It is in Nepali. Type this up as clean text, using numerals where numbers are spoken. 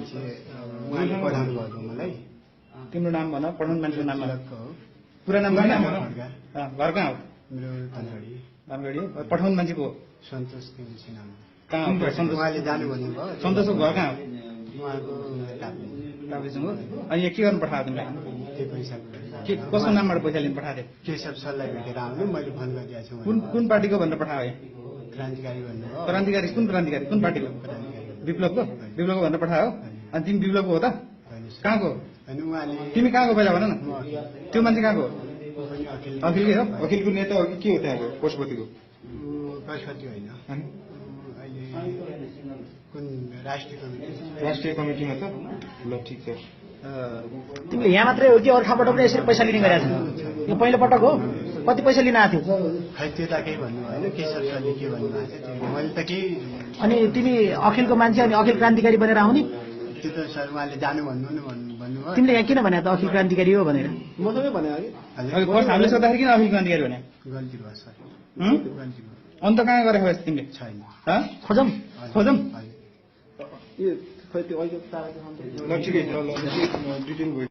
त्यसपछि उहाँले पठाउनु भएको मलाई। तिम्रो नाम भन, पठाउने मान्छेको नाम भन। हो पुरा नाम भन। घर कहाँ हो? मेरो धनगढी। धनगढी हो। पठाउने मान्छे को? सन्तोष केसी नाम। कहाँ हो? सन्तोष। उहाँले जानु भन्नुभयो। सन्तोषको घर कहाँ हो? उहाँको ताप्लेजुङ हो। अनि यहाँ के गर्नु पठायो तिमीलाई? त्यो पैसा के कसको नामबाट पैसा लिनु पठाएको थियो? केशव सरलाई भेटेर आउनु मैले फोन गरिदिएको छु। कुन पार्टीको भनेर पठायो? क्रान्तिकारी भन्नुभयो। क्रान्तिकारी कुन क्रान्तिकारी? कुन पार्टीको? विप्लवको? विप्लवको भनेर पठायो? अनि तिमी विप्लवको हो त? कहाँको? अनि उहाँले तिमी कहाँको पहिला भन न? त्यो मान्छे कहाँको? अखिलकै हो? अखिलको नेता हो कि के हो त्यहाँको? पशुपतिको? पशुपति होइन। कुन राष्ट्रिय कमिटी? राष्ट्रिय कमिटीमा छ? ल ठिक छ। तिमीले यहाँ मात्रै हो कि अरू ठाउँबाट पनि यसरी पैसा लिने गरेका छौ? यो पहिलो पटक हो? कति पैसा लिन आएको थियो? खै त्यो त केही भन्नु भएन। केशव सरले के भन्नुभएको थियो मैले त केही। अनि तिमी अखिलको मान्छे अनि अखिल क्रान्तिकारी बनेर आउने? त्यो त सर उहाँले जानु भन्नुभयो। तिमीले यहाँ किन भने त अखिल क्रान्तिकारी हो भनेर? म त भने हामीले सोद्धाखेरि किन अखिल क्रान्तिकारी भने? गल्ती भयो सर। गल्ती भयो। अन्त कहाँ गरेको यस्तो तिमीले? छैन। खोजौँ खोजौँ। यो खै त्यो अहिले ल ठिकै छ। ल डिटेल भयो।